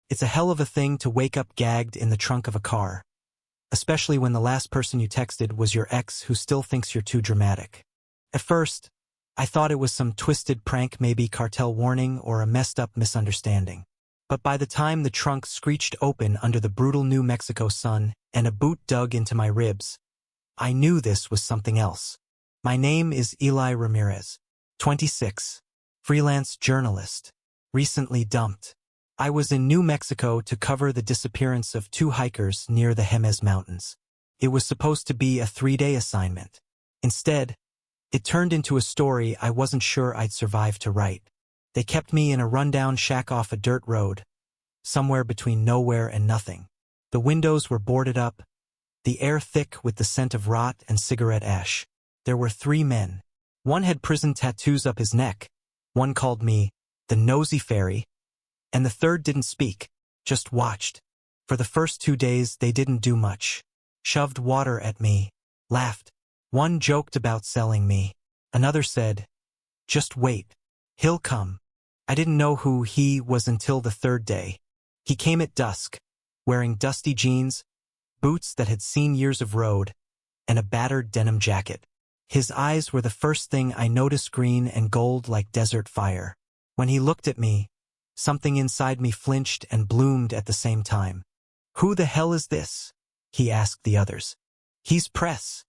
It's a hell of a thing to wake up gagged in the trunk of a car, especially when the last person you texted was your ex who still thinks you're too dramatic. At first, I thought it was some twisted prank, maybe cartel warning or a messed up misunderstanding. But by the time the trunk screeched open under the brutal New Mexico sun and a boot dug into my ribs, I knew this was something else. My name is Eli Ramirez, 26, freelance journalist, recently dumped. I was in New Mexico to cover the disappearance of 2 hikers near the Jemez Mountains. It was supposed to be a 3-day assignment. Instead, it turned into a story I wasn't sure I'd survive to write. They kept me in a rundown shack off a dirt road, somewhere between nowhere and nothing. The windows were boarded up, the air thick with the scent of rot and cigarette ash. There were 3 men. One had prison tattoos up his neck, one called me the Nosy Fairy, and the third didn't speak, just watched. For the first 2 days they didn't do much. Shoved water at me, laughed. One joked about selling me. Another said, "Just wait. He'll come." I didn't know who he was until the 3rd day. He came at dusk, wearing dusty jeans, boots that had seen years of road, and a battered denim jacket. His eyes were the first thing I noticed, green and gold like desert fire. When he looked at me, something inside me flinched and bloomed at the same time. "Who the hell is this?" he asked the others. "He's Press,"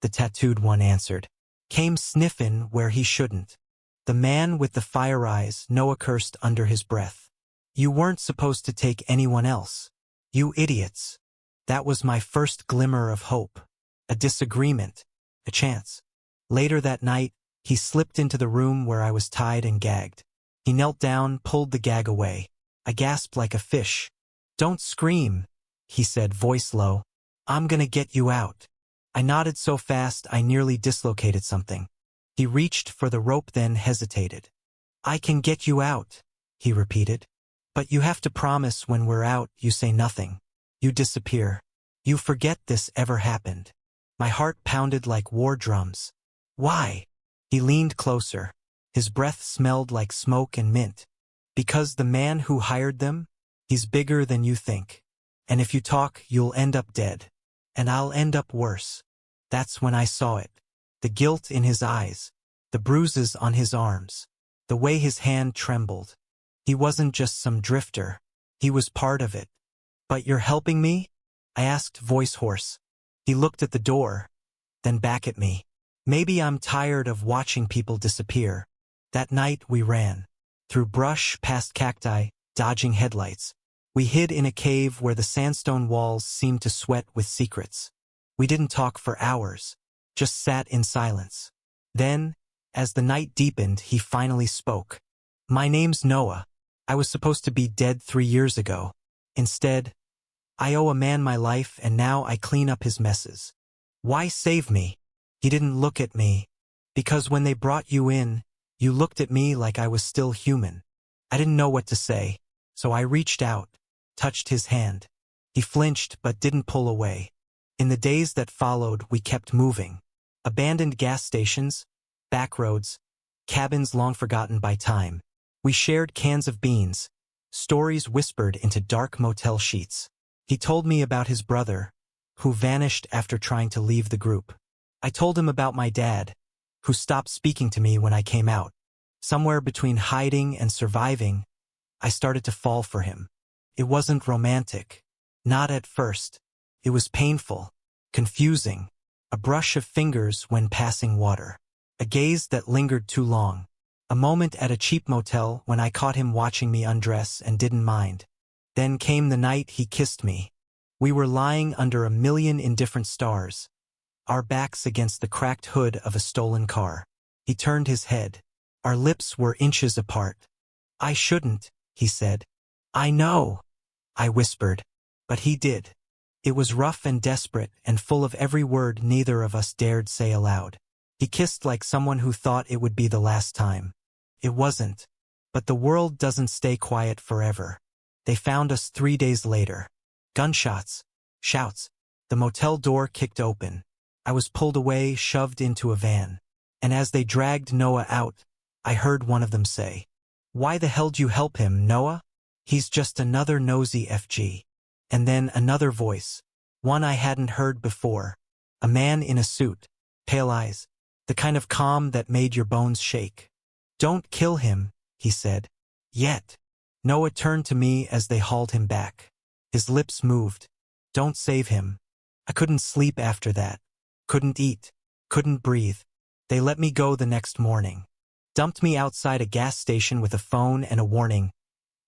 the tattooed one answered. "Came sniffin' where he shouldn't." The man with the fire eyes, Noah cursed under his breath. "You weren't supposed to take anyone else. You idiots." That was my first glimmer of hope. A disagreement. A chance. Later that night, he slipped into the room where I was tied and gagged. He knelt down, pulled the gag away. I gasped like a fish. "Don't scream," he said, voice low. "I'm gonna get you out." I nodded so fast I nearly dislocated something. He reached for the rope, then hesitated. "I can get you out," he repeated. "But you have to promise when we're out you say nothing. You disappear. You forget this ever happened." My heart pounded like war drums. "Why?" He leaned closer. His breath smelled like smoke and mint. "Because the man who hired them, he's bigger than you think. And if you talk, you'll end up dead. And I'll end up worse." That's when I saw it. The guilt in his eyes, the bruises on his arms, the way his hand trembled. He wasn't just some drifter. He was part of it. "But you're helping me?" I asked, voice hoarse. He looked at the door, then back at me. "Maybe I'm tired of watching people disappear." That night we ran. Through brush, past cacti, dodging headlights. We hid in a cave where the sandstone walls seemed to sweat with secrets. We didn't talk for hours, just sat in silence. Then, as the night deepened, he finally spoke. "My name's Noah. I was supposed to be dead 3 years ago. Instead, I owe a man my life, and now I clean up his messes. Why save me?" He didn't look at me. "Because when they brought you in, you looked at me like I was still human." I didn't know what to say, so I reached out, touched his hand. He flinched but didn't pull away. In the days that followed, we kept moving. Abandoned gas stations, back roads, cabins long forgotten by time. We shared cans of beans, stories whispered into dark motel sheets. He told me about his brother, who vanished after trying to leave the group. I told him about my dad, who stopped speaking to me when I came out. Somewhere between hiding and surviving, I started to fall for him. It wasn't romantic. Not at first. It was painful, confusing, a brush of fingers when passing water, a gaze that lingered too long, a moment at a cheap motel when I caught him watching me undress and didn't mind. Then came the night he kissed me. We were lying under a million indifferent stars, our backs against the cracked hood of a stolen car. He turned his head. Our lips were inches apart. "I shouldn't," he said. "I know," I whispered. But he did. It was rough and desperate and full of every word neither of us dared say aloud. He kissed like someone who thought it would be the last time. It wasn't. But the world doesn't stay quiet forever. They found us 3 days later. Gunshots. Shouts. The motel door kicked open. I was pulled away, shoved into a van. And as they dragged Noah out, I heard one of them say, "Why the hell did you help him, Noah?" He's just another nosy FG. And then another voice, one I hadn't heard before. A man in a suit, pale eyes, the kind of calm that made your bones shake. Don't kill him, he said. Yet. Noah turned to me as they hauled him back. His lips moved. Don't save him. I couldn't sleep after that. Couldn't eat. Couldn't breathe. They let me go the next morning. Dumped me outside a gas station with a phone and a warning.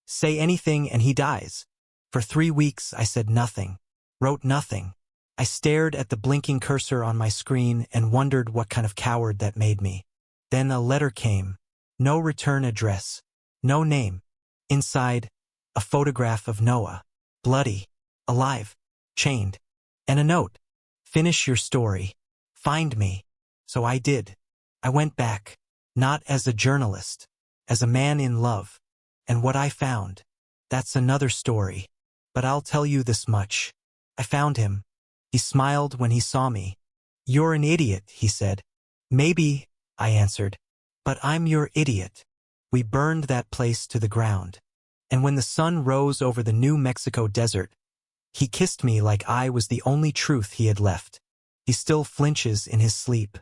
Say anything and he dies. For 3 weeks I said nothing. Wrote nothing. I stared at the blinking cursor on my screen and wondered what kind of coward that made me. Then a letter came. No return address. No name. Inside, a photograph of Noah. Bloody. Alive. Chained. And a note. Finish your story. Find me. So I did. I went back. Not as a journalist. As a man in love. And what I found. That's another story. But I'll tell you this much. I found him. He smiled when he saw me. You're an idiot, he said. Maybe, I answered. But I'm your idiot. We burned that place to the ground. And when the sun rose over the New Mexico desert, he kissed me like I was the only truth he had left. He still flinches in his sleep.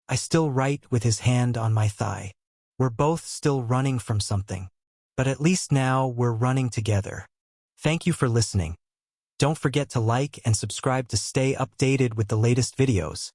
I still write with his hand on my thigh. We're both still running from something. But at least now we're running together. Thank you for listening. Don't forget to like and subscribe to stay updated with the latest videos.